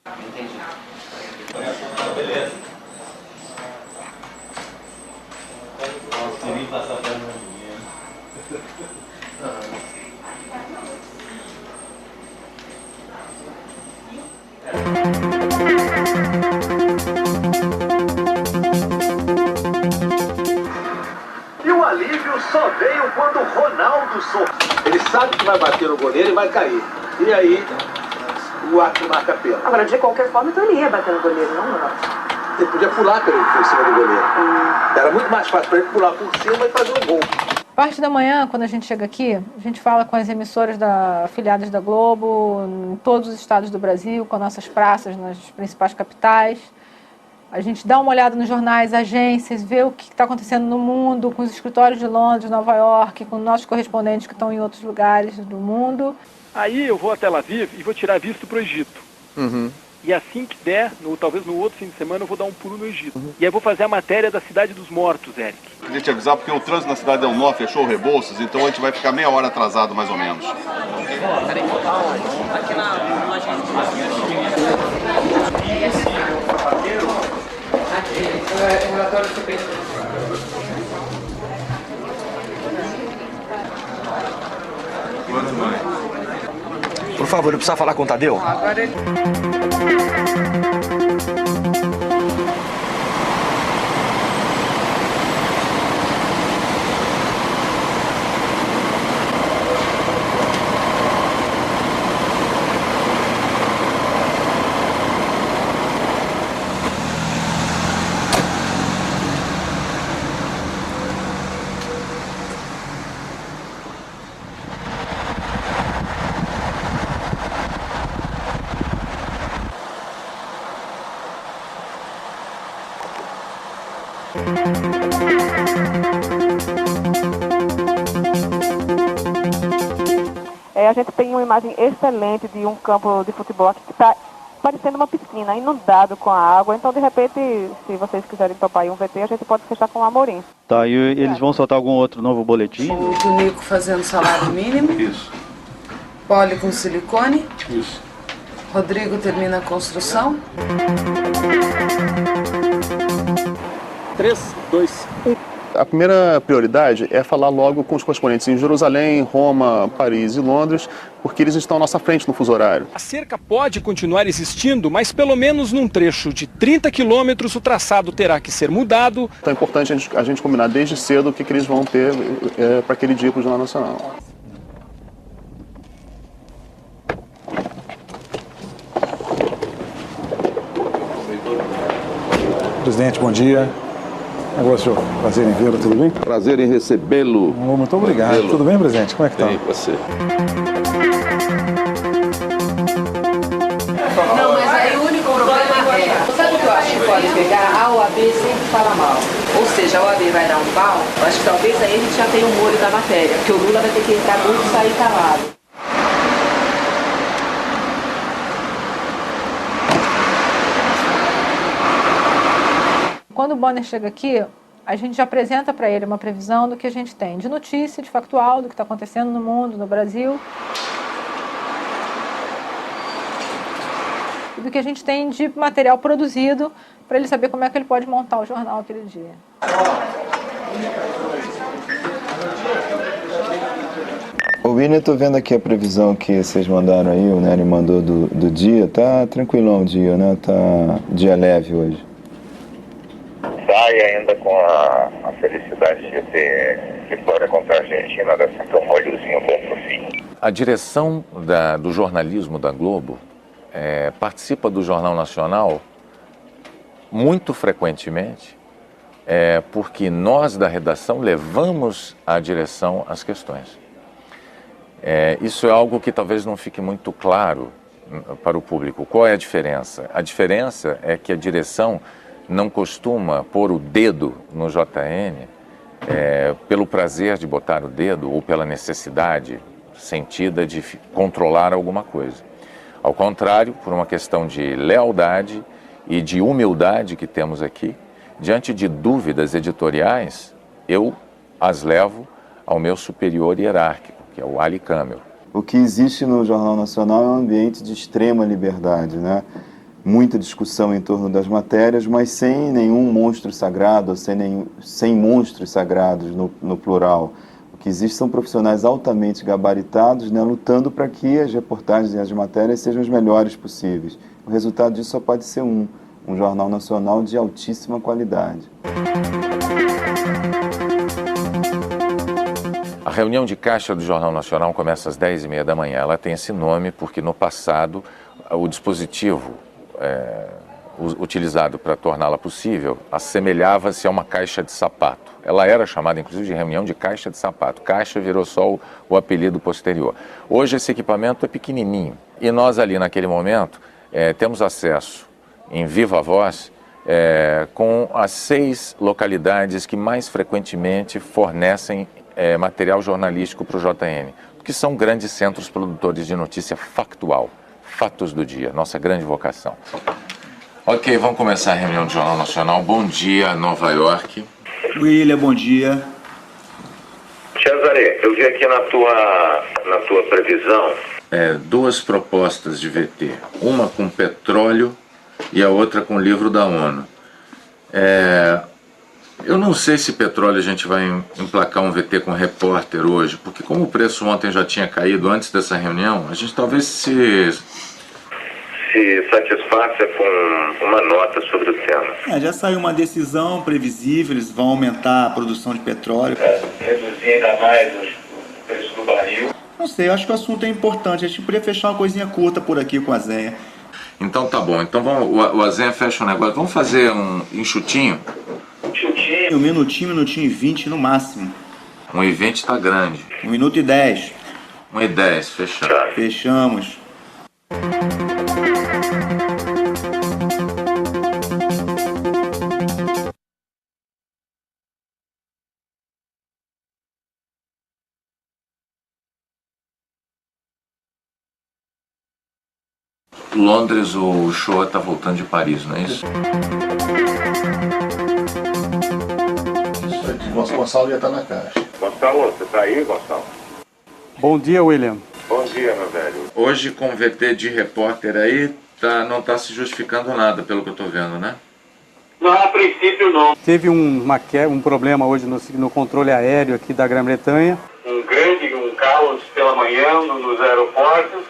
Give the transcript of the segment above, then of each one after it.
Entendi. Beleza. Nossa, nem passar pra mim. E o alívio só veio quando o Ronaldo soltou. Ele sabe que vai bater no goleiro e vai cair. E aí, o árbitro marca pênalti. Agora, de qualquer forma, então ele ia bater no goleiro, não, Ronaldo? Ele podia pular por cima do goleiro. Era muito mais fácil para ele pular por cima e fazer um gol. Parte da manhã, quando a gente chega aqui, a gente fala com as emissoras afiliadas da Globo, em todos os estados do Brasil, com nossas praças nas principais capitais. A gente dá uma olhada nos jornais, agências, vê o que está acontecendo no mundo, com os escritórios de Londres, Nova York, com nossos correspondentes que estão em outros lugares do mundo. Aí eu vou a Tel Aviv e vou tirar visto para o Egito. E assim que der, talvez no outro fim de semana, eu vou dar um pulo no Egito. E aí vou fazer a matéria da Cidade dos Mortos, Eric. Queria te avisar porque o trânsito na cidade Del Nó fechou o Rebouças, então a gente vai ficar meia hora atrasado mais ou menos. Peraí, aqui na relatório de CPI. Por favor, eu preciso falar com o Tadeu. Agora ele... A gente tem uma imagem excelente de um campo de futebol aqui que está parecendo uma piscina, inundado com a água. Então, de repente, se vocês quiserem topar aí um VT, a gente pode fechar com o Amorim. Tá, e eles vão soltar algum outro novo boletim? O Tunico fazendo salário mínimo. Isso. Poli com silicone. Isso. Rodrigo termina a construção. 3, 2, 1. A primeira prioridade é falar logo com os correspondentes em Jerusalém, Roma, Paris e Londres, porque eles estão à nossa frente no fuso horário. A cerca pode continuar existindo, mas pelo menos num trecho de 30 quilômetros o traçado terá que ser mudado. Então é importante a gente combinar desde cedo o que eles vão ter para aquele dia para o Jornal Nacional. Presidente, bom dia. Agora, senhor, prazer em vê-lo, tudo bem? Prazer em recebê-lo. Muito obrigado. Tudo bem, presidente? Como é que está? Bem, você. Não, mas aí o único problema é... Sabe o que eu acho que pode pegar? A OAB sempre fala mal. Ou seja, a OAB vai dar um pau. Eu acho que talvez aí a gente já tenha um molho da matéria. Porque o Lula vai ter que entrar muito e sair calado. Quando o Bonner chega aqui, a gente já apresenta para ele uma previsão do que a gente tem de notícia, de factual, do que está acontecendo no mundo, no Brasil. E do que a gente tem de material produzido para ele saber como é que ele pode montar o jornal aquele dia. Ô Vini, eu tô vendo aqui a previsão que vocês mandaram aí, o Nery mandou do dia. Tá tranquilão o dia, né? Tá dia leve hoje. Sai ainda com a felicidade de ter vitória contra a Argentina, dá sempre um molhozinho bom pro fim. A direção do jornalismo da Globo participa do Jornal Nacional muito frequentemente, porque nós da redação levamos à direção as questões. Isso é algo que talvez não fique muito claro para o público. Qual é a diferença? A diferença é que a direção não costuma pôr o dedo no JN pelo prazer de botar o dedo ou pela necessidade sentida de controlar alguma coisa. Ao contrário, por uma questão de lealdade e de humildade que temos aqui, diante de dúvidas editoriais, eu as levo ao meu superior hierárquico, que é o Ali Câmara. O que existe no Jornal Nacional é um ambiente de extrema liberdade, né? muita discussão em torno das matérias, mas sem nenhum monstro sagrado, sem monstros sagrados no plural. O que existe são profissionais altamente gabaritados, né, lutando para que as reportagens e as matérias sejam as melhores possíveis. O resultado disso só pode ser um jornal nacional de altíssima qualidade. A reunião de caixa do Jornal Nacional começa às 10h30 da manhã. Ela tem esse nome porque no passado o dispositivo utilizado para torná-la possível assemelhava-se a uma caixa de sapato. Ela era chamada inclusive de reunião de caixa de sapato. Caixa virou só o apelido posterior. Hoje esse equipamento é pequenininho e nós ali naquele momento temos acesso em viva voz com as 6 localidades que mais frequentemente fornecem material jornalístico para o JN, que são grandes centros produtores de notícia factual, fatos do dia, nossa grande vocação. Ok, vamos começar a reunião do Jornal Nacional. Bom dia, Nova York. William, bom dia. Cesare, eu vi aqui na tua previsão 2 propostas de VT, uma com petróleo e a outra com o livro da ONU. Eu não sei se petróleo a gente vai emplacar um VT com repórter hoje, porque como o preço ontem já tinha caído antes dessa reunião, a gente talvez se satisfaça com uma nota sobre o tema. Já saiu uma decisão previsível, eles vão aumentar a produção de petróleo. Reduzir ainda mais o preço do barril. Não sei, eu acho que o assunto é importante, a gente poderia fechar uma coisinha curta por aqui com a Zenha. Então tá bom, então o Azenha fecha o negócio. Vamos fazer um enxutinho? 1 minutinho e 20 no máximo. 1h20 tá grande. 1 minuto e 10. 1h10, fechamos. Fechamos. Londres, o show tá voltando de Paris, não é isso? Gonçalo já está na caixa. Gonçalo, você tá aí, Gonçalo? Bom dia, William. Bom dia, meu velho. Hoje com o VT de repórter aí, não tá se justificando nada, pelo que eu tô vendo, né? Não, a princípio não. Teve um problema hoje no controle aéreo aqui da Grã-Bretanha. Um caos pela manhã nos aeroportos,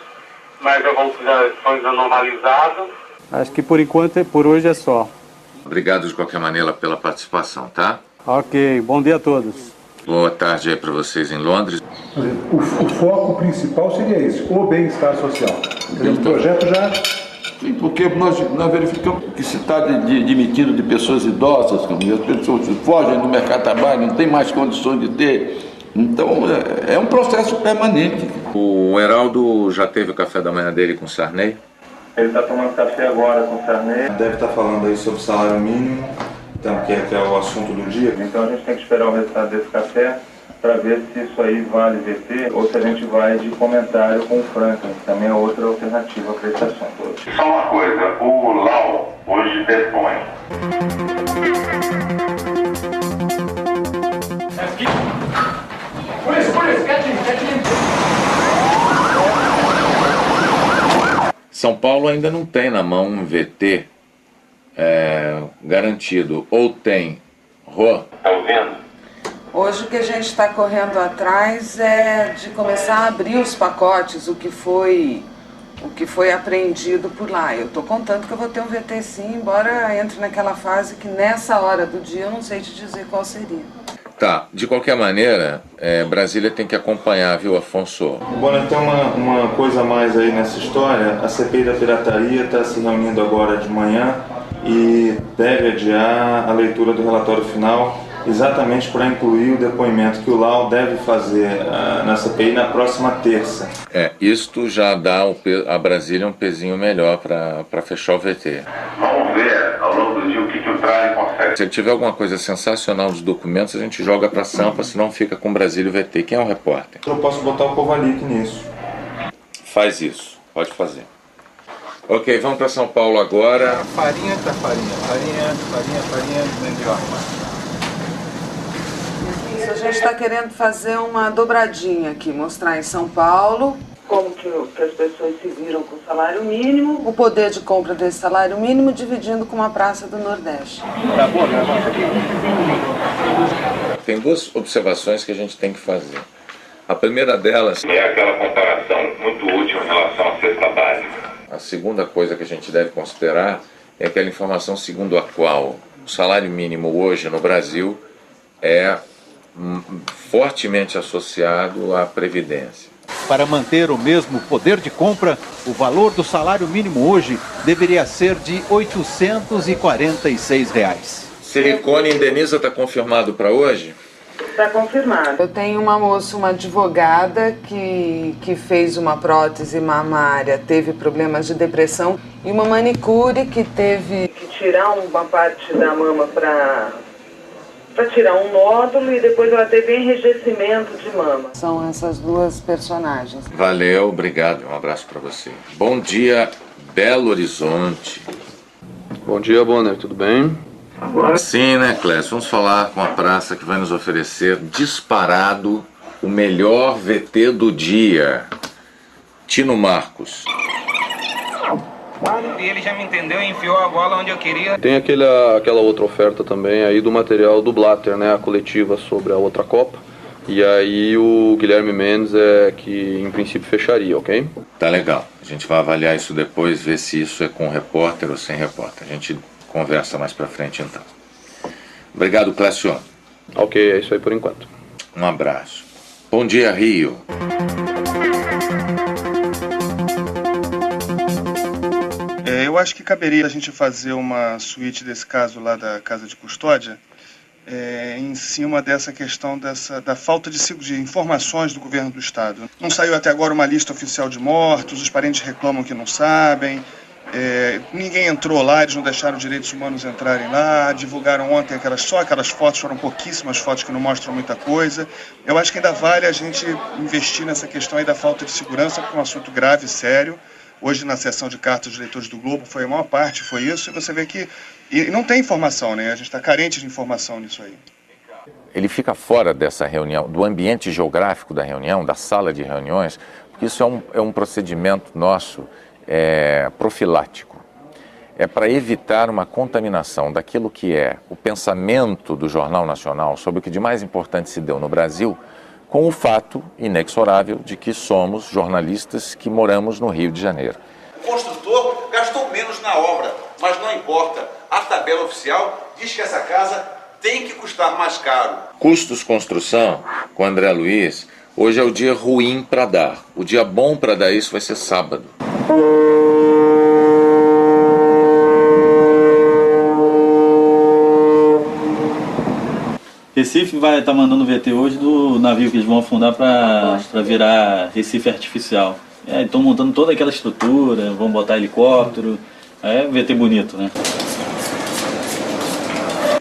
mas a coisa normalizada. Acho que por enquanto, por hoje é só. Obrigado de qualquer maneira pela participação, tá? Ok, bom dia a todos. Boa tarde aí para vocês em Londres. O foco principal seria esse, o bem-estar social. O projeto já... Sim, porque nós verificamos que se está demitindo de pessoas idosas, as pessoas fogem do mercado de trabalho, não tem mais condições de ter. Então, é um processo permanente. O Heraldo já teve o café da manhã dele com o Sarney? Ele está tomando café agora com o Sarney. Deve estar falando aí sobre salário mínimo, então, que é o assunto do dia. Então a gente tem que esperar o resultado desse café para ver se isso aí vale VT ou se a gente vai de comentário com o Franklin, que também é outra alternativa para esse assunto. Só uma coisa, o Lau hoje depõe. São Paulo ainda não tem na mão um VT garantido, ou tem? Rô? Tá ouvindo? Hoje o que a gente está correndo atrás é de começar a abrir os pacotes, o que foi apreendido por lá. Eu estou contando que eu vou ter um VT sim, embora entre naquela fase que nessa hora do dia eu não sei te dizer qual seria. Tá, de qualquer maneira, Brasília tem que acompanhar, viu, Afonso? Bom, então uma coisa a mais aí nessa história, a CPI da pirataria está se reunindo agora de manhã e deve adiar a leitura do relatório final, exatamente para incluir o depoimento que o Lau deve fazer na CPI na próxima terça. Isto já dá a Brasília um pezinho melhor para fechar o VT. Vamos ver ao longo do dia o que o Tralli consegue. Se tiver alguma coisa sensacional dos documentos, a gente joga para Sampa, senão fica com Brasília o VT. Quem é o repórter? Eu posso botar o Kovalik nisso. Faz isso, pode fazer. Ok, vamos para São Paulo agora. Farinha, mandioca. A gente está querendo fazer uma dobradinha aqui, mostrar em São Paulo. como que as pessoas se viram com o salário mínimo, o poder de compra desse salário mínimo dividindo com uma praça do Nordeste. Tem duas observações que a gente tem que fazer. A primeira delas é aquela comparação muito útil em relação à cesta básica. A segunda coisa que a gente deve considerar é aquela informação segundo a qual o salário mínimo hoje no Brasil é fortemente associado à Previdência. Para manter o mesmo poder de compra, o valor do salário mínimo hoje deveria ser de R$ 846. Silicone Indeniza está confirmado para hoje? Está confirmado. Eu tenho uma moça, uma advogada que fez uma prótese mamária, teve problemas de depressão, e uma manicure que teve que tirar uma parte da mama para tirar um nódulo, e depois ela teve enrijecimento de mama. São essas duas personagens. Valeu, obrigado. Um abraço para você. Bom dia, Belo Horizonte. Bom dia, Bonner. Tudo bem? Sim, né, Clécio? Vamos falar com a praça que vai nos oferecer disparado o melhor VT do dia. Tino Marcos. E ele já me entendeu e enfiou a bola onde eu queria. Tem aquela outra oferta também aí do material do Blatter, né? A coletiva sobre a outra Copa. E aí o Guilherme Mendes é que em princípio fecharia, ok? Tá legal. A gente vai avaliar isso depois, ver se isso é com repórter ou sem repórter. A gente conversa mais pra frente então. Obrigado, Clécio. Ok, é isso aí por enquanto. Um abraço. Bom dia, Rio. Eu acho que caberia a gente fazer uma suíte desse caso lá da Casa de Custódia em cima dessa questão da falta de informações do governo do Estado. Não saiu até agora uma lista oficial de mortos, os parentes reclamam que não sabem, ninguém entrou lá, eles não deixaram direitos humanos entrarem lá, divulgaram ontem só aquelas fotos, foram pouquíssimas fotos que não mostram muita coisa. Eu acho que ainda vale a gente investir nessa questão aí da falta de segurança, porque é um assunto grave, sério. Hoje, na sessão de cartas dos leitores do Globo, a maior parte foi isso, e você vê que não tem informação, né? A gente está carente de informação nisso aí. Ele fica fora dessa reunião, do ambiente geográfico da reunião, da sala de reuniões, porque isso é um procedimento nosso profilático. É para evitar uma contaminação daquilo que é o pensamento do Jornal Nacional sobre o que de mais importante se deu no Brasil, com o fato inexorável de que somos jornalistas que moramos no Rio de Janeiro. O construtor gastou menos na obra, mas não importa. A tabela oficial diz que essa casa tem que custar mais caro. Custos Construção, com André Luiz, hoje é o dia ruim para dar. O dia bom para dar isso vai ser sábado. Recife vai estar mandando VT hoje do navio que eles vão afundar para virar Recife artificial. Estão montando toda aquela estrutura, vão botar helicóptero. É VT bonito, né?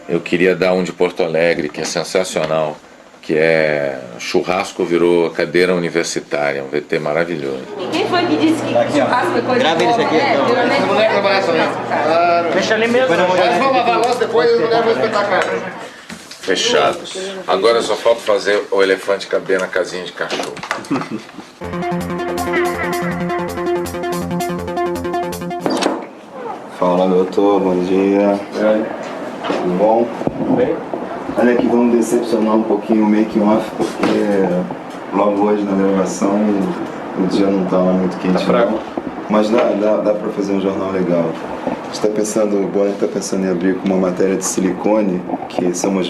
Eu queria dar um de Porto Alegre, que é sensacional, que é churrasco virou cadeira universitária, um VT maravilhoso. Quem foi que disse que churrasco é coisa de boa, né? Essa mulher trabalha também. Deixa ali mesmo. Mas vamos lavar a louça depois e as mulheres vão espetar a cara. Fechados. Agora só falta fazer o elefante caber na casinha de cachorro. Fala, doutor, bom dia. Tudo bom? Bem. Olha aqui, vamos decepcionar um pouquinho o make-off, porque logo hoje na gravação o dia não tá lá muito quente, não. Mas dá para fazer um jornal legal. A gente tá pensando, o Bonner está pensando em abrir com uma matéria de silicone, que são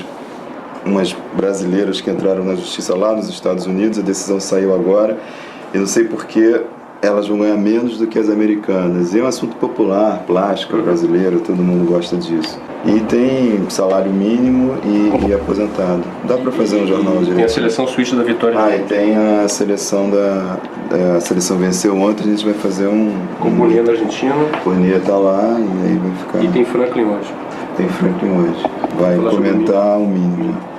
umas brasileiras que entraram na justiça lá nos Estados Unidos, a decisão saiu agora, e não sei porquê elas vão ganhar menos do que as americanas. E é um assunto popular, plástico, brasileiro, todo mundo gosta disso. E tem salário mínimo e aposentado. Dá para fazer um jornal direito. Tem a seleção suíte da Vitória. E tem a seleção a seleção venceu ontem, a gente vai fazer com o Bonilla da Argentina. O Bonilla tá lá e aí vai ficar... E tem Franklin hoje. Tem Franklin hoje. Vai comentar o mínimo.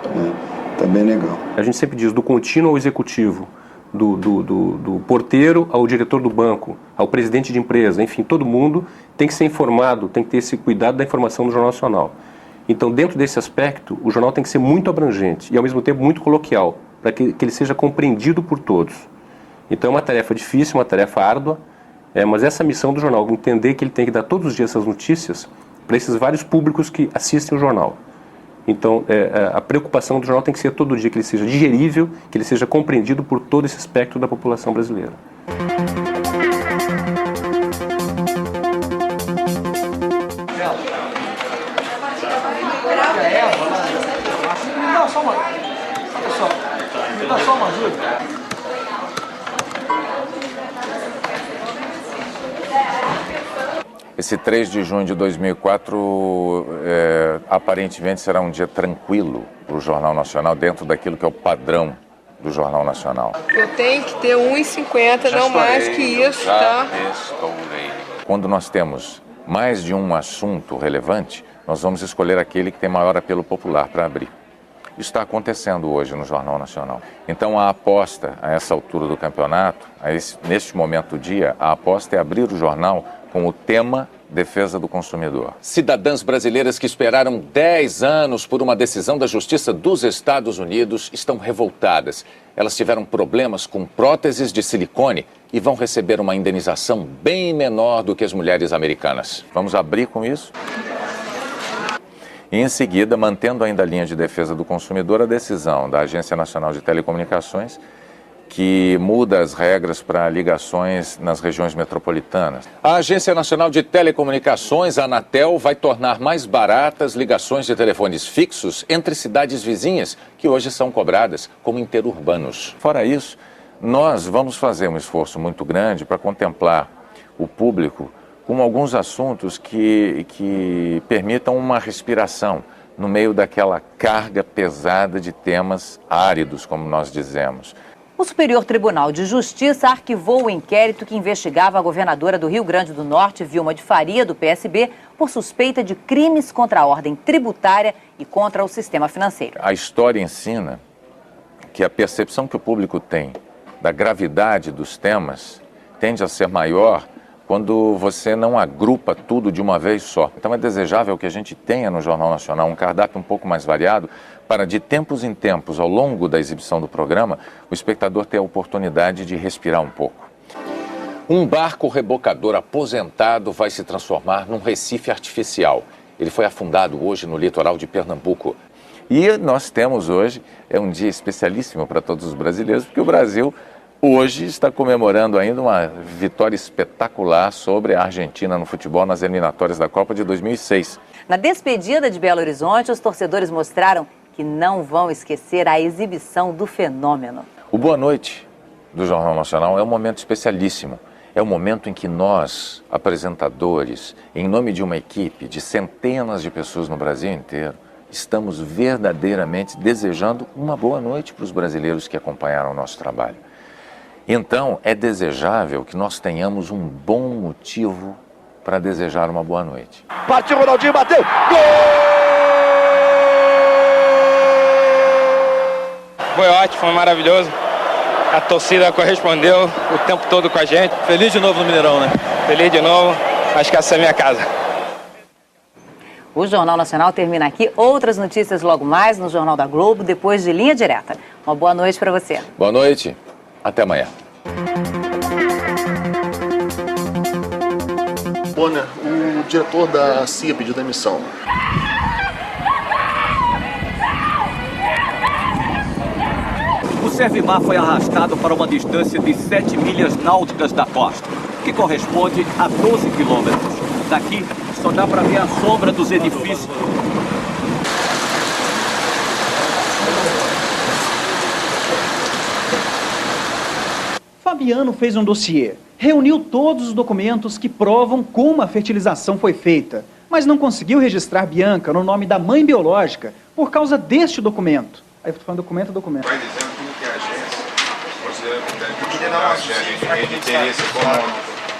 Tá bem legal. A gente sempre diz do contínuo ao executivo, do porteiro ao diretor do banco, ao presidente de empresa, enfim, todo mundo tem que ser informado, tem que ter esse cuidado da informação do Jornal Nacional. Então, dentro desse aspecto, o jornal tem que ser muito abrangente e, ao mesmo tempo, muito coloquial, para que ele seja compreendido por todos. Então é uma tarefa difícil, uma tarefa árdua, mas essa missão do jornal, entender que ele tem que dar todos os dias essas notícias para esses vários públicos que assistem o jornal. Então a preocupação do jornal tem que ser todo dia que ele seja digerível, que ele seja compreendido por todo esse espectro da população brasileira. Me dá só uma ajuda. Esse 3 de junho de 2004 aparentemente será um dia tranquilo para o Jornal Nacional, dentro daquilo que é o padrão do Jornal Nacional. Eu tenho que ter 1,50, não mais que isso, tá? Quando nós temos mais de um assunto relevante, nós vamos escolher aquele que tem maior apelo popular para abrir. Isso está acontecendo hoje no Jornal Nacional. Então a aposta a essa altura do campeonato, neste momento do dia, a aposta é abrir o jornal com o tema Defesa do Consumidor. Cidadãs brasileiras que esperaram 10 anos por uma decisão da Justiça dos Estados Unidos estão revoltadas. Elas tiveram problemas com próteses de silicone e vão receber uma indenização bem menor do que as mulheres americanas. Vamos abrir com isso? E em seguida, mantendo ainda a linha de defesa do consumidor, a decisão da Agência Nacional de Telecomunicações, que muda as regras para ligações nas regiões metropolitanas. A Agência Nacional de Telecomunicações, a Anatel, vai tornar mais baratas ligações de telefones fixos entre cidades vizinhas, que hoje são cobradas como interurbanos. Fora isso, nós vamos fazer um esforço muito grande para contemplar o público com alguns assuntos que permitam uma respiração no meio daquela carga pesada de temas áridos, como nós dizemos. O Superior Tribunal de Justiça arquivou o inquérito que investigava a governadora do Rio Grande do Norte, Vilma de Faria, do PSB, por suspeita de crimes contra a ordem tributária e contra o sistema financeiro. A história ensina que a percepção que o público tem da gravidade dos temas tende a ser maior quando você não agrupa tudo de uma vez só. Então é desejável que a gente tenha no Jornal Nacional um cardápio um pouco mais variado para, de tempos em tempos, ao longo da exibição do programa, o espectador ter a oportunidade de respirar um pouco. Um barco rebocador aposentado vai se transformar num Recife artificial. Ele foi afundado hoje no litoral de Pernambuco. E nós temos hoje, é um dia especialíssimo para todos os brasileiros, porque o Brasil hoje está comemorando ainda uma vitória espetacular sobre a Argentina no futebol nas eliminatórias da Copa de 2006. Na despedida de Belo Horizonte, os torcedores mostraram que não vão esquecer a exibição do fenômeno. O Boa Noite do Jornal Nacional é um momento especialíssimo. É o momento em que nós, apresentadores, em nome de uma equipe de centenas de pessoas no Brasil inteiro, estamos verdadeiramente desejando uma boa noite para os brasileiros que acompanharam o nosso trabalho. Então, é desejável que nós tenhamos um bom motivo para desejar uma boa noite. Partiu, Ronaldinho, bateu! Gol! Foi ótimo, foi maravilhoso. A torcida correspondeu o tempo todo com a gente. Feliz de novo no Mineirão, né? Feliz de novo. Acho que essa é a minha casa. O Jornal Nacional termina aqui. Outras notícias logo mais no Jornal da Globo, depois de Linha Direta. Uma boa noite para você. Boa noite. Até amanhã. Bonner, o diretor da CIA pediu demissão. O Servimar foi arrastado para uma distância de 7 milhas náuticas da costa, que corresponde a 12 quilômetros. Daqui só dá para ver a sombra dos edifícios. Fabiano fez um dossiê, reuniu todos os documentos que provam como a fertilização foi feita, mas não conseguiu registrar Bianca no nome da mãe biológica por causa deste documento. Aí eu tô falando documento. Vai dizendo como que é a agência,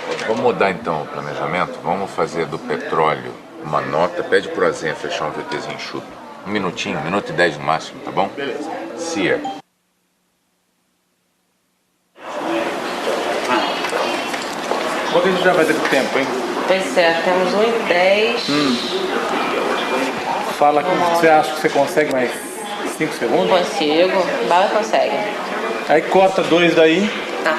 você Vamos mudar então o planejamento, vamos fazer do petróleo uma nota, pede pro Azenha fechar um VTzinho enxuto. Um minutinho, 1 minuto e 10 no máximo, tá bom? Beleza. CIA. Quanto a gente já vai ter tempo, hein? Pois é, temos 1:10. Fala o que você acha que você consegue mais 5 segundos? Consigo, Bala consegue. Aí corta 2 daí. Tá.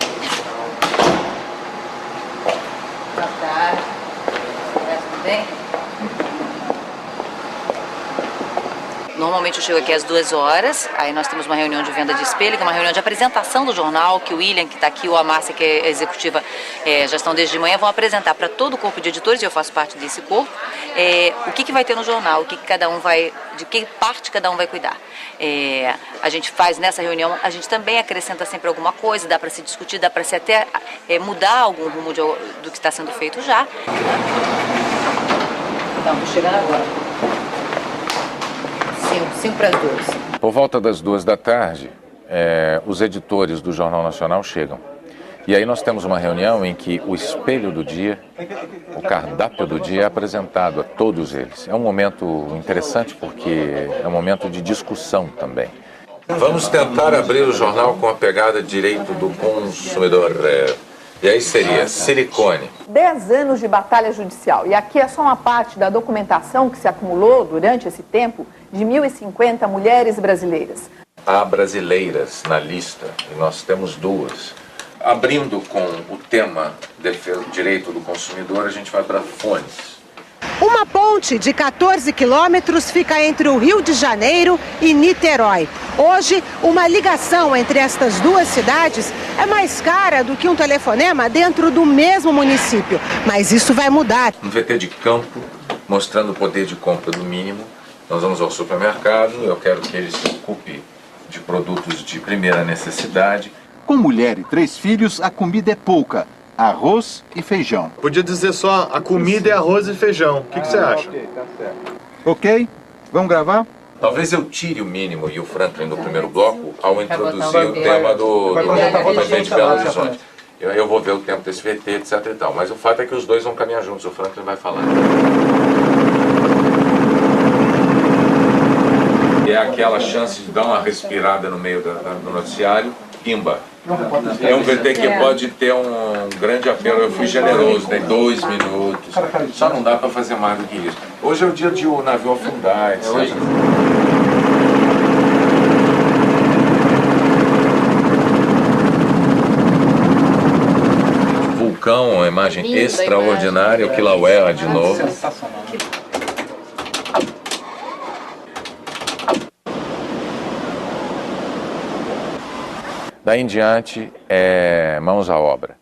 Normalmente eu chego aqui às 2 horas, aí nós temos uma reunião de venda de espelho, que é uma reunião de apresentação do jornal, que o William, que está aqui, ou a Márcia, que é executiva, já estão desde de manhã, vão apresentar para todo o corpo de editores, e eu faço parte desse corpo, o que vai ter no jornal, o que cada um vai, de que parte cada um vai cuidar. A gente faz nessa reunião, a gente também acrescenta sempre alguma coisa, dá para se discutir, dá para se até mudar algum rumo do que está sendo feito já. Então, estou chegando agora. 5 para as 2. Por volta das 2 da tarde, os editores do Jornal Nacional chegam. E aí nós temos uma reunião em que o espelho do dia, o cardápio do dia é apresentado a todos eles. É um momento interessante porque é um momento de discussão também. Vamos tentar abrir o jornal com a pegada direito do consumidor. E aí seria silicone. 10 anos de batalha judicial. E aqui é só uma parte da documentação que se acumulou durante esse tempo de 1.050 mulheres brasileiras. Há brasileiras na lista e nós temos 2. Abrindo com o tema direito do consumidor, a gente vai para fones. Uma ponte de 14 quilômetros fica entre o Rio de Janeiro e Niterói. Hoje, uma ligação entre estas duas cidades é mais cara do que um telefonema dentro do mesmo município. Mas isso vai mudar. Um VT de campo, mostrando o poder de compra do mínimo. Nós vamos ao supermercado, eu quero que ele se ocupe de produtos de primeira necessidade. Com mulher e 3 filhos, a comida é pouca. Arroz e feijão. Podia dizer só, a comida é arroz e feijão. O que você acha? Ok, tá certo. Ok, vamos gravar? Talvez eu tire o mínimo e o Franklin do primeiro bloco ao introduzir o tema do presidente de Belo Horizonte. Eu vou ver o tempo desse VT, etc e tal. Mas o fato é que os dois vão caminhar juntos, o Franklin vai falar. E é aquela chance de dar uma respirada no meio do noticiário. Pimba. É um VT que pode ter um grande apelo. Eu fui generoso, dei 2 minutos. Só não dá para fazer mais do que isso. Hoje é o dia de o navio afundar, etc. Vulcão, uma imagem extraordinária. O Kilauea de novo. Daí em diante, mãos à obra.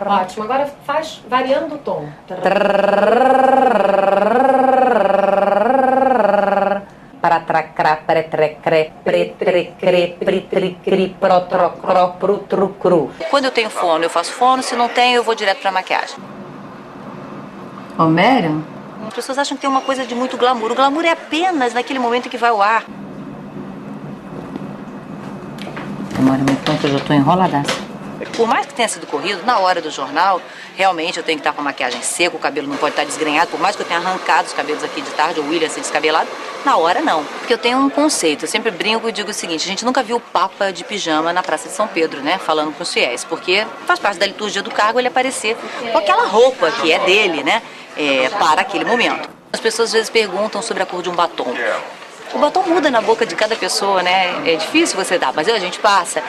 Ótimo, agora faz variando o tom. Para tracrá, pretrecré, pretrecré, pritricri, protrocró, prutrucru. Quando eu tenho fono, eu faço fono. Se não tenho, eu vou direto para maquiagem. Homero? As pessoas acham que tem uma coisa de muito glamour. O glamour é apenas naquele momento que vai ao ar. Demora muito tempo, eu já estou enroladaça. Por mais que tenha sido corrido, na hora do jornal, realmente eu tenho que estar com a maquiagem seca, o cabelo não pode estar desgrenhado, por mais que eu tenha arrancado os cabelos aqui de tarde, o William assim descabelado, na hora não. Porque eu tenho um conceito, eu sempre brinco e digo o seguinte, a gente nunca viu o Papa de pijama na Praça de São Pedro, né, falando com os fiéis, porque faz parte da liturgia do cargo ele aparecer com aquela roupa que é dele, né, para aquele momento. As pessoas às vezes perguntam sobre a cor de um batom. O batom muda na boca de cada pessoa, né? É difícil você dar, mas a gente passa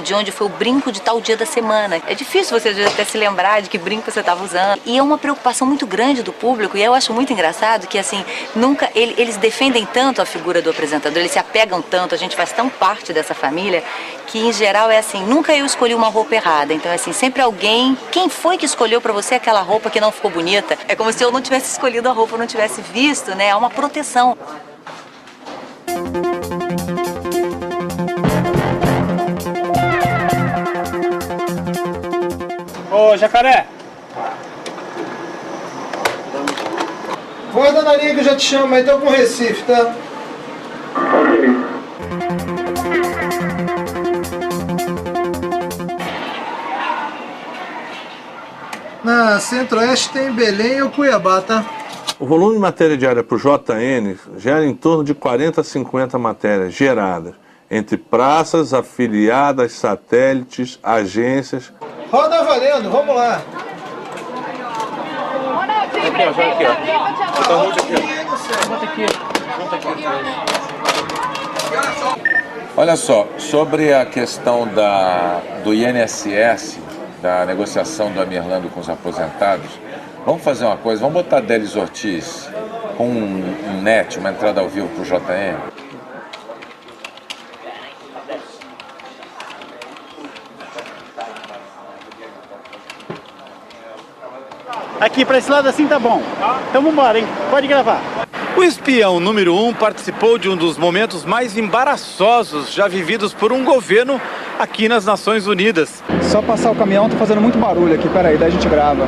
de onde foi o brinco de tal dia da semana. É difícil você até se lembrar de que brinco você estava usando. E é uma preocupação muito grande do público, e eu acho muito engraçado que, assim, nunca eles defendem tanto a figura do apresentador, eles se apegam tanto, a gente faz tão parte dessa família, que em geral é assim, nunca eu escolhi uma roupa errada. Então, assim, sempre alguém, quem foi que escolheu pra você aquela roupa que não ficou bonita? É como se eu não tivesse escolhido a roupa, eu não tivesse visto, né? É uma proteção. Ô, Jacaré! Guarda na linha que eu já te chamo, aí tô com o Recife, tá? Na Centro-Oeste tem Belém ou Cuiabá, tá? O volume de matéria diária para o JN gera em torno de 40 a 50 matérias geradas entre praças, afiliadas, satélites, agências. Roda valendo, vamos lá. Aqui, ó, aqui, Olha só, sobre a questão do INSS, da negociação do Amirlando com os aposentados, vamos fazer uma coisa, vamos botar Délis Ortiz com um net, uma entrada ao vivo para o JN. Aqui, para esse lado assim tá bom. Então vambora, hein? Pode gravar. O espião número 1 participou de um dos momentos mais embaraçosos já vividos por um governo aqui nas Nações Unidas. Só passar o caminhão tá fazendo muito barulho aqui, peraí, daí a gente grava.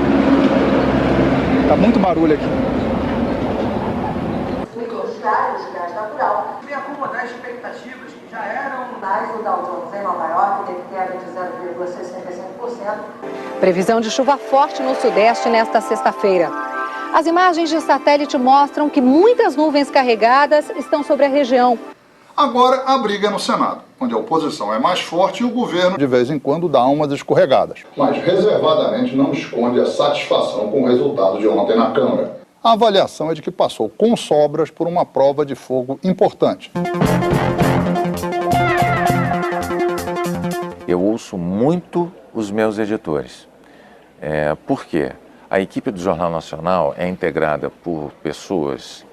Tá muito barulho aqui. Negociários de gás natural vem acomodar expectativas que já eram mais do Dow Jones em Nova York, teve queda de 0,65%. Previsão de chuva forte no Sudeste nesta sexta-feira. As imagens de satélite mostram que muitas nuvens carregadas estão sobre a região. Agora a briga é no Senado, onde a oposição é mais forte e o governo de vez em quando dá umas escorregadas. Mas reservadamente não esconde a satisfação com o resultado de ontem na Câmara. A avaliação é de que passou com sobras por uma prova de fogo importante. Eu ouço muito os meus editores. Por quê? A equipe do Jornal Nacional é integrada por pessoas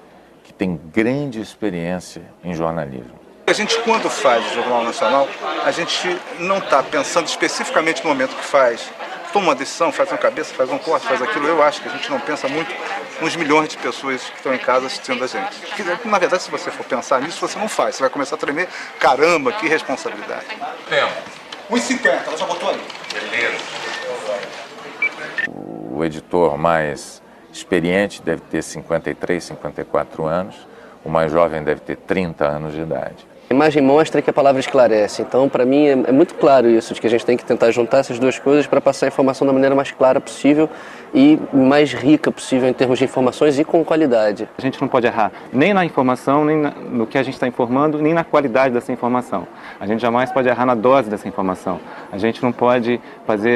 que têm grande experiência em jornalismo. A gente, quando faz o Jornal Nacional, a gente não está pensando especificamente no momento que faz. Toma uma decisão, faz uma cabeça, faz um corte, faz aquilo. Eu acho que a gente não pensa muito nos milhões de pessoas que estão em casa assistindo a gente. Que, na verdade, se você for pensar nisso, você não faz. Você vai começar a tremer. Caramba, que responsabilidade. Tempo. 1,50, ela já botou ali. Beleza. O editor mais experiente deve ter 53, 54 anos, o mais jovem deve ter 30 anos de idade. A imagem mostra que a palavra esclarece, então para mim é muito claro isso, de que a gente tem que tentar juntar essas duas coisas para passar a informação da maneira mais clara possível e mais rica possível em termos de informações e com qualidade. A gente não pode errar nem na informação, nem no que a gente está informando, nem na qualidade dessa informação. A gente jamais pode errar na dose dessa informação. A gente não pode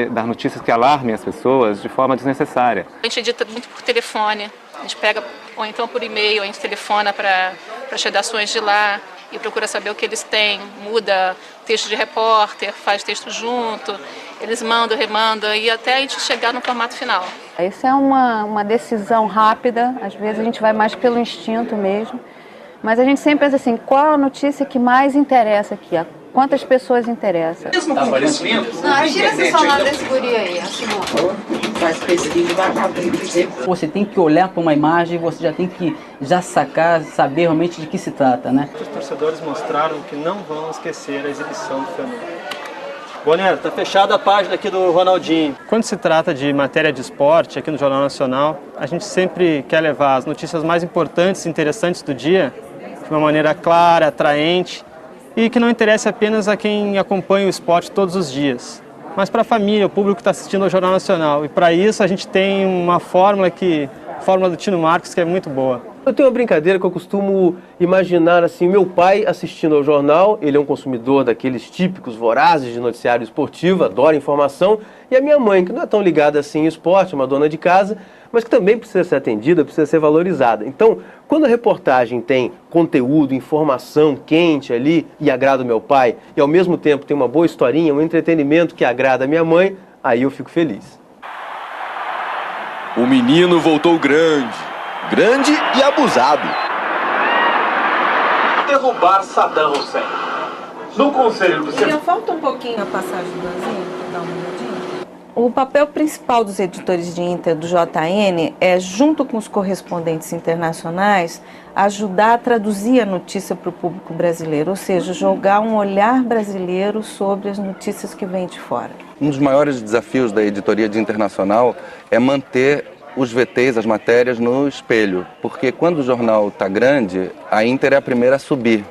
dar notícias que alarmem as pessoas de forma desnecessária. A gente edita muito por telefone, a gente pega, ou então por e-mail, a gente telefona para as redações de lá e procura saber o que eles têm, muda texto de repórter, faz texto junto, eles mandam, remandam e até a gente chegar no formato final. Isso é uma decisão rápida, às vezes a gente vai mais pelo instinto mesmo, mas a gente sempre pensa assim, qual a notícia que mais interessa aqui? Quantas pessoas interessa? Não, tira esse celular desse guri aí, Faz pesquisa, vai abrir. Você tem que olhar para uma imagem, você já tem que sacar, saber realmente de que se trata, né? Os torcedores mostraram que não vão esquecer a exibição do Fernando. Bonero, tá fechada a página aqui do Ronaldinho. Quando se trata de matéria de esporte aqui no Jornal Nacional, a gente sempre quer levar as notícias mais importantes e interessantes do dia de uma maneira clara, atraente e que não interesse apenas a quem acompanha o esporte todos os dias, mas para a família, o público que está assistindo ao Jornal Nacional. E para isso a gente tem uma fórmula do Tino Marcos, que é muito boa. Eu tenho uma brincadeira que eu costumo imaginar assim, meu pai assistindo ao jornal, ele é um consumidor daqueles típicos vorazes de noticiário esportivo, adora informação, e a minha mãe, que não é tão ligada assim em esporte, uma dona de casa, mas que também precisa ser atendida, precisa ser valorizada. Então, quando a reportagem tem conteúdo, informação quente ali e agrada o meu pai, e ao mesmo tempo tem uma boa historinha, um entretenimento que agrada a minha mãe, aí eu fico feliz. O menino voltou grande e abusado. Derrubar Saddam Hussein. No Conselho do Senado. Falta um pouquinho a passagem do Brasil, para dar uma olhadinha. O papel principal dos editores de Inter do JN é, junto com os correspondentes internacionais, ajudar a traduzir a notícia para o público brasileiro, ou seja, jogar um olhar brasileiro sobre as notícias que vêm de fora. Um dos maiores desafios da editoria de internacional é manter os VTs, as matérias, no espelho, porque quando o jornal está grande, a Inter é a primeira a subir,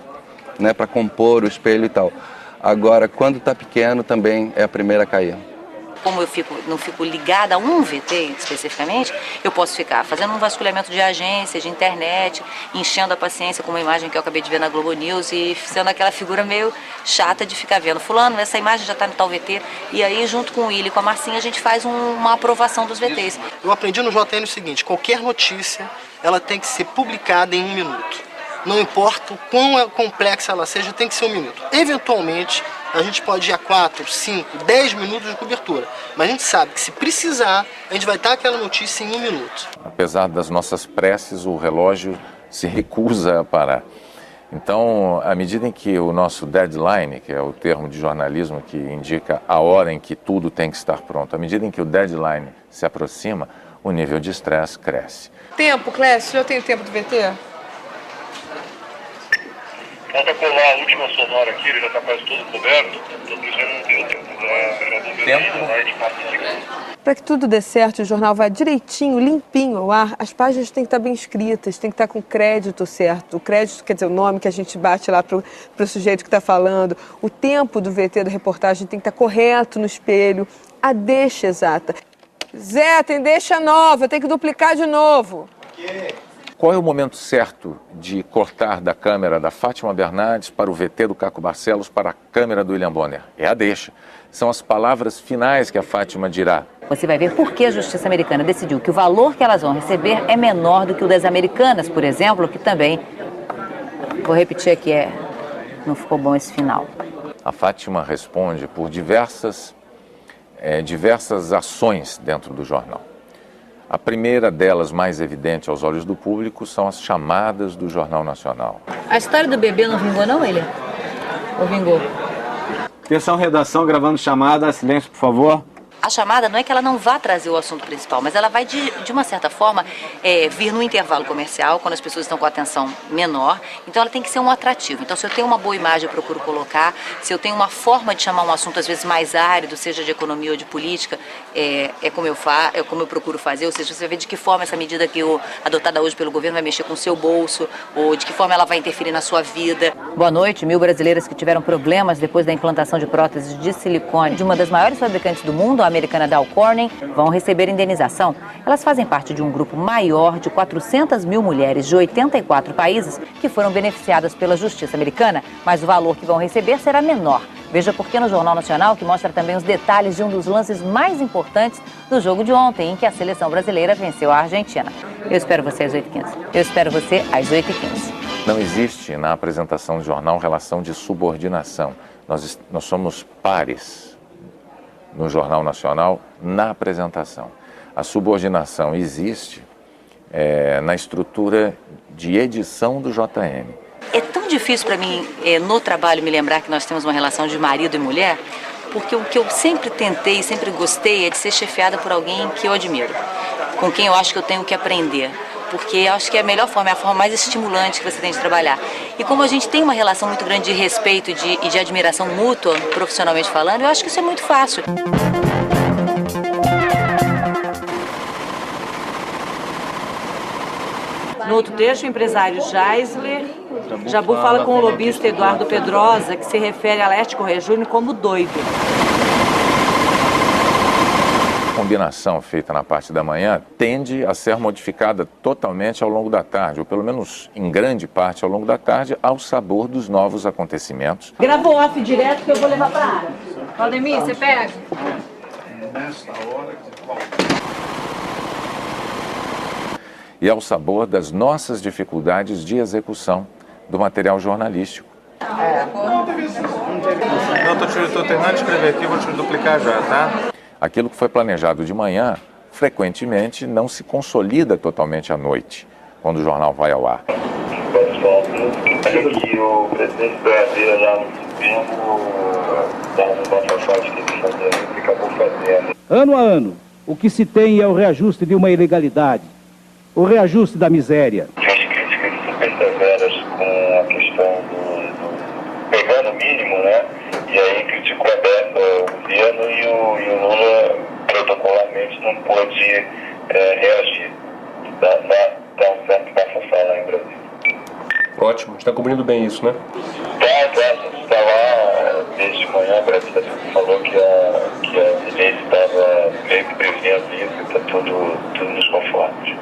né, para compor o espelho e tal. Agora, quando está pequeno, também é a primeira a cair. Como eu não fico ligada a um VT especificamente, eu posso ficar fazendo um vasculhamento de agências, de internet, enchendo a paciência com uma imagem que eu acabei de ver na Globo News e sendo aquela figura meio chata de ficar vendo. Fulano, essa imagem já está no tal VT. E aí, junto com o Willi e com a Marcinha, a gente faz uma aprovação dos VTs. Eu aprendi no JN o seguinte, qualquer notícia, ela tem que ser publicada em 1 minuto. Não importa o quão complexa ela seja, tem que ser 1 minuto. Eventualmente, a gente pode ir a 4, 5, 10 minutos de cobertura. Mas a gente sabe que se precisar, a gente vai dar aquela notícia em 1 minuto. Apesar das nossas preces, o relógio se recusa a parar. Então, à medida em que o nosso deadline, que é o termo de jornalismo que indica a hora em que tudo tem que estar pronto, à medida em que o deadline se aproxima, o nível de estresse cresce. Tempo, Clécio, eu tenho tempo do VT? Falta colar a última sonora aqui, ele já está quase todo coberto. Estou precisando não deu tempo. Para que tudo dê certo, o jornal vá direitinho, limpinho ao ar, as páginas têm que estar bem escritas, tem que estar com o crédito certo. O crédito quer dizer o nome que a gente bate lá para o sujeito que está falando. O tempo do VT da reportagem tem que estar correto no espelho. A deixa exata. Zé, tem deixa nova, tem que duplicar de novo. Qual é o momento certo de cortar da câmera da Fátima Bernardes para o VT do Caco Barcelos para a câmera do William Bonner? É a deixa. São as palavras finais que a Fátima dirá. Você vai ver por que a justiça americana decidiu que o valor que elas vão receber é menor do que o das americanas, por exemplo, que também, vou repetir aqui, não ficou bom esse final. A Fátima responde por diversas ações dentro do jornal. A primeira delas, mais evidente aos olhos do público, são as chamadas do Jornal Nacional. A história do bebê não vingou não, William? Ou vingou? Atenção, redação, gravando chamada. Silêncio, por favor. A chamada não é que ela não vá trazer o assunto principal, mas ela vai, de uma certa forma, vir no intervalo comercial, quando as pessoas estão com a atenção menor. Então, ela tem que ser um atrativo. Então, se eu tenho uma boa imagem, eu procuro colocar. Se eu tenho uma forma de chamar um assunto, às vezes, mais árido, seja de economia ou de política, é como eu procuro fazer. Ou seja, você vai ver de que forma essa medida que adotada hoje pelo governo vai mexer com o seu bolso, ou de que forma ela vai interferir na sua vida. Boa noite. 1000 brasileiras que tiveram problemas depois da implantação de próteses de silicone de uma das maiores fabricantes do mundo, a americana Dow Corning, vão receber indenização. Elas fazem parte de um grupo maior de 400 mil mulheres de 84 países que foram beneficiadas pela justiça americana, mas o valor que vão receber será menor. Veja por que no Jornal Nacional, que mostra também os detalhes de um dos lances mais importantes do jogo de ontem, em que a seleção brasileira venceu a Argentina. Eu espero você às 8h15. Eu espero você às 8h15. Não existe na apresentação do jornal relação de subordinação. Nós somos pares no Jornal Nacional na apresentação. A subordinação existe na estrutura de edição do JN. É tão difícil para mim, no trabalho, me lembrar que nós temos uma relação de marido e mulher, porque o que eu sempre tentei, sempre gostei, é de ser chefiada por alguém que eu admiro, com quem eu acho que eu tenho que aprender. Porque eu acho que é a melhor forma, é a forma mais estimulante que você tem de trabalhar. E como a gente tem uma relação muito grande de respeito e de admiração mútua, profissionalmente falando, eu acho que isso é muito fácil. No outro trecho, o empresário Geisler Jabu fala com o lobista Eduardo Pedrosa, que se refere a Laerte Correia Júnior como doido. A combinação feita na parte da manhã tende a ser modificada totalmente ao longo da tarde, ou pelo menos em grande parte ao longo da tarde, ao sabor dos novos acontecimentos. Grava o off direto que eu vou levar para a área. Valdemir, você pega? E ao sabor das nossas dificuldades de execução do material jornalístico. Não, estou terminando de escrever aqui, vou te duplicar já, tá? Aquilo que foi planejado de manhã, frequentemente não se consolida totalmente à noite, quando o jornal vai ao ar. Que o presidente Brasileira já no Supremo, dando uma passagem que ele fazia, que acabou fazendo. Ano a ano, o que se tem é o reajuste de uma ilegalidade, o reajuste da miséria. As críticas super severas com a questão do pegando o mínimo, né? E aí criticou aberto o governo e o Lula protocolarmente não pôde reagir. Dá um certo bafafá lá em Brasília. Ótimo, está cobrindo bem isso, né? A gente está lá desde manhã, a Brasília falou que a direita estava meio que prevendo isso e está tudo nos conformes.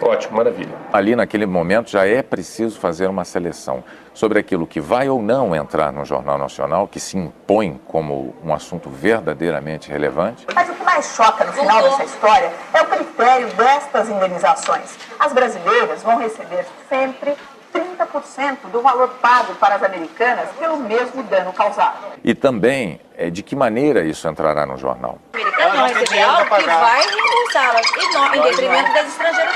Ótimo, maravilha. Ali naquele momento já é preciso fazer uma seleção sobre aquilo que vai ou não entrar no Jornal Nacional, que se impõe como um assunto verdadeiramente relevante. Mas o que mais choca no final dessa história é o critério destas indenizações. As brasileiras vão receber sempre 30% 30% do valor pago para as americanas pelo mesmo dano causado. E também, de que maneira isso entrará no jornal? Americana não receber algo que vai reembolsá-las em detrimento das estrangeiras.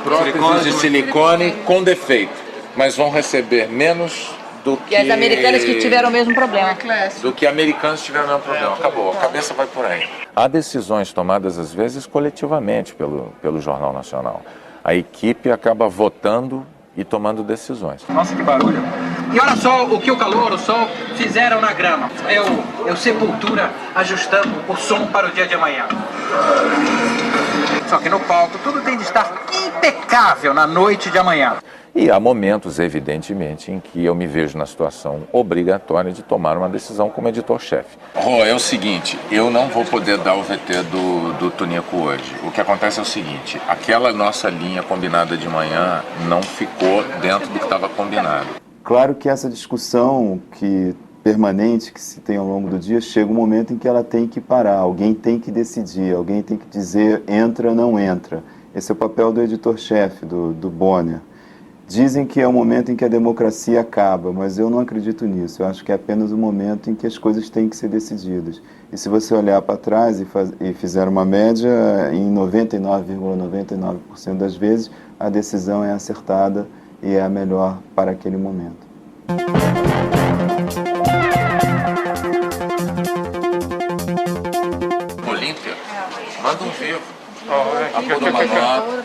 Próteses de silicone com defeito, mas vão receber menos do que as americanas que tiveram o mesmo problema. Do que americanos tiveram o mesmo problema. Acabou, a cabeça vai por aí. Há decisões tomadas, às vezes, coletivamente pelo Jornal Nacional. A equipe acaba votando e tomando decisões. Nossa, que barulho. E olha só o que o calor, o sol fizeram na grama. Eu Sepultura ajustando o som para o dia de amanhã. Só que no palco tudo tem de estar impecável na noite de amanhã. E há momentos, evidentemente, em que eu me vejo na situação obrigatória de tomar uma decisão como editor-chefe. É o seguinte, eu não vou poder dar o VT do Tunico hoje. O que acontece é o seguinte, aquela nossa linha combinada de manhã não ficou dentro do que estava combinado. Claro que essa discussão permanente que se tem ao longo do dia, chega um momento em que ela tem que parar, alguém tem que decidir, alguém tem que dizer entra ou não entra. Esse é o papel do editor-chefe, do Bonner. Dizem que é o momento em que a democracia acaba, mas eu não acredito nisso. Eu acho que é apenas o momento em que as coisas têm que ser decididas. E se você olhar para trás e fizer uma média, em 99,99% das vezes, a decisão é acertada e é a melhor para aquele momento. Olímpia, manda um vivo.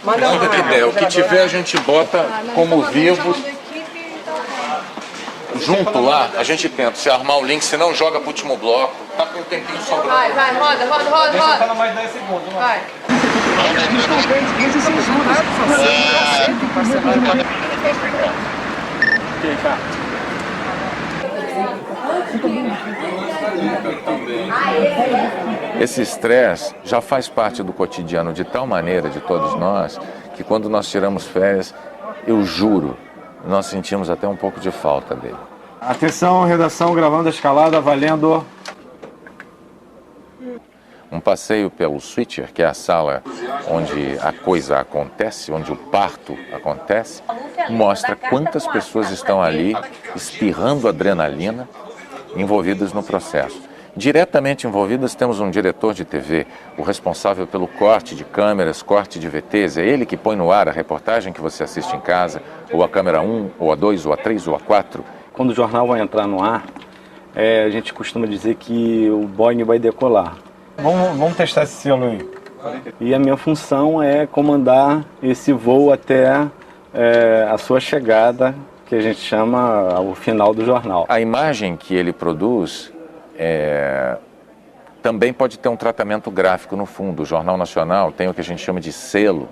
Manda o que der. O que tiver a gente bota como vivo. Junto lá, a gente tenta se armar o link, se não joga pro último bloco. Tá com um tempinho sobrando. Vai, roda. Deixa eu falar mais 10 segundos. Vai. Esse estresse já faz parte do cotidiano de tal maneira de todos nós que quando nós tiramos férias, eu juro, nós sentimos até um pouco de falta dele. Atenção, redação, gravando a escalada, valendo. Um passeio pelo switcher, que é a sala onde a coisa acontece, onde o parto acontece, mostra quantas pessoas estão ali espirrando adrenalina envolvidas no processo. Diretamente envolvidas temos um diretor de TV, o responsável pelo corte de câmeras, corte de VTs, é ele que põe no ar a reportagem que você assiste em casa, ou a câmera 1, ou a 2, ou a 3, ou a 4. Quando o jornal vai entrar no ar, a gente costuma dizer que o Boeing vai decolar. Vamos testar esse selo aí. E a minha função é comandar esse voo até a sua chegada, que a gente chama o final do jornal. A imagem que ele produz também pode ter um tratamento gráfico no fundo. O Jornal Nacional tem o que a gente chama de selo.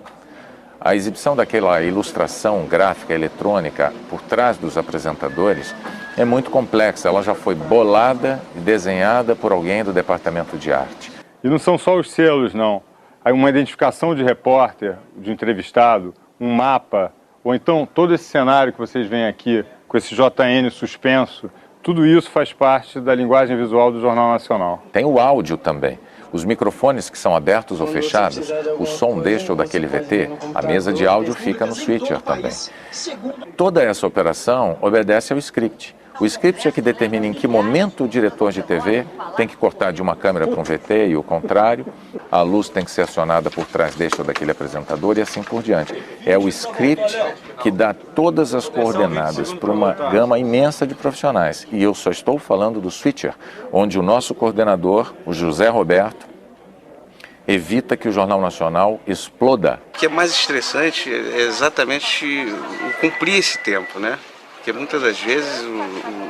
A exibição daquela ilustração gráfica eletrônica por trás dos apresentadores é muito complexa. Ela já foi bolada e desenhada por alguém do departamento de arte. E não são só os selos, não. Há uma identificação de repórter, de entrevistado, um mapa, ou então todo esse cenário que vocês veem aqui, com esse JN suspenso, tudo isso faz parte da linguagem visual do Jornal Nacional. Tem o áudio também. Os microfones que são abertos ou fechados, o som deste ou daquele VT, a mesa de áudio fica no switcher também. Toda essa operação obedece ao script. O script é que determina em que momento o diretor de TV tem que cortar de uma câmera para um VT e o contrário. A luz tem que ser acionada por trás deste ou daquele apresentador e assim por diante. É o script que dá todas as coordenadas para uma gama imensa de profissionais. E eu só estou falando do switcher, onde o nosso coordenador, o José Roberto, evita que o Jornal Nacional exploda. O que é mais estressante é exatamente o cumprir esse tempo, né? Porque muitas das vezes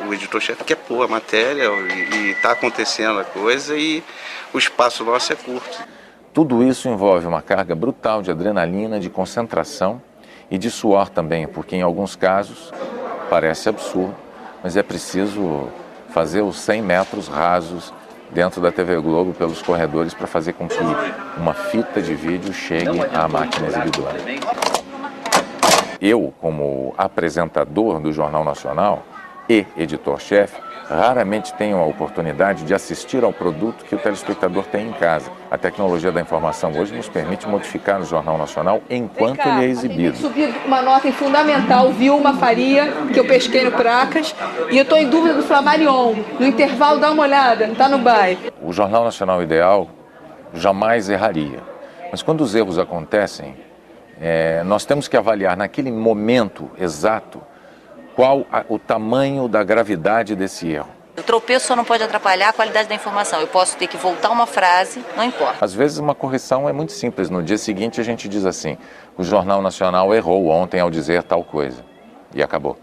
o editor-chefe quer pôr a matéria e está acontecendo a coisa e o espaço nosso é curto. Tudo isso envolve uma carga brutal de adrenalina, de concentração e de suor também, porque em alguns casos parece absurdo, mas é preciso fazer os 100 metros rasos dentro da TV Globo pelos corredores para fazer com que uma fita de vídeo chegue à máquina exibidora. Eu, como apresentador do Jornal Nacional, e editor-chefe raramente tenham a oportunidade de assistir ao produto que o telespectador tem em casa. A tecnologia da informação hoje nos permite modificar o Jornal Nacional enquanto ele é exibido. Subi uma nota em Fundamental, Vilma Faria, que eu pesquei no Pracas, e eu estou em dúvida do Flamarion. No intervalo, dá uma olhada, tá no BAE. O Jornal Nacional ideal jamais erraria. Mas quando os erros acontecem, nós temos que avaliar naquele momento exato qual o tamanho da gravidade desse erro. O tropeço só não pode atrapalhar a qualidade da informação. Eu posso ter que voltar uma frase, não importa. Às vezes uma correção é muito simples. No dia seguinte a gente diz assim: o Jornal Nacional errou ontem ao dizer tal coisa. E acabou.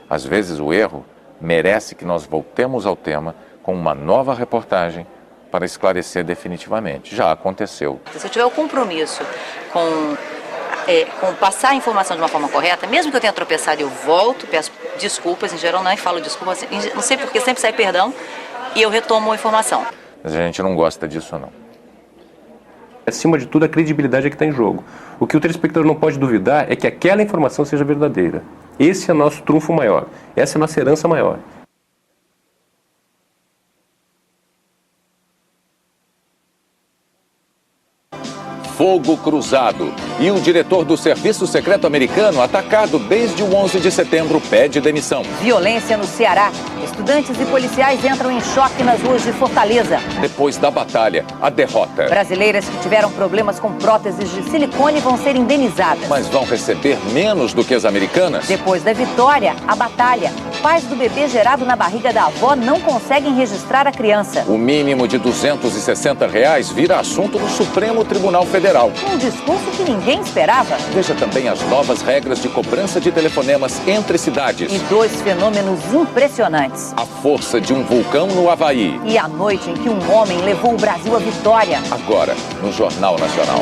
Às vezes o erro merece que nós voltemos ao tema com uma nova reportagem para esclarecer definitivamente. Já aconteceu. Se eu tiver o compromisso com passar a informação de uma forma correta, mesmo que eu tenha tropeçado, eu volto, peço desculpas, em geral não falo desculpas, não sei porque sempre sai perdão, e eu retomo a informação. Mas a gente não gosta disso, não. Acima de tudo, a credibilidade é que está em jogo. O que o telespectador não pode duvidar é que aquela informação seja verdadeira. Esse é o nosso trunfo maior, essa é a nossa herança maior. Fogo cruzado. E o diretor do Serviço Secreto Americano, atacado desde o 11 de setembro, pede demissão. Violência no Ceará. Estudantes e policiais entram em choque nas ruas de Fortaleza. Depois da batalha, a derrota. Brasileiras que tiveram problemas com próteses de silicone vão ser indenizadas. Mas vão receber menos do que as americanas? Depois da vitória, a batalha. Pais do bebê gerado na barriga da avó não conseguem registrar a criança. O mínimo de R$260 vira assunto no Supremo Tribunal Federal. Um discurso que ninguém esperava. Veja também as novas regras de cobrança de telefonemas entre cidades. E 2 fenômenos impressionantes. A força de um vulcão no Havaí. E a noite em que um homem levou o Brasil à vitória. Agora, no Jornal Nacional.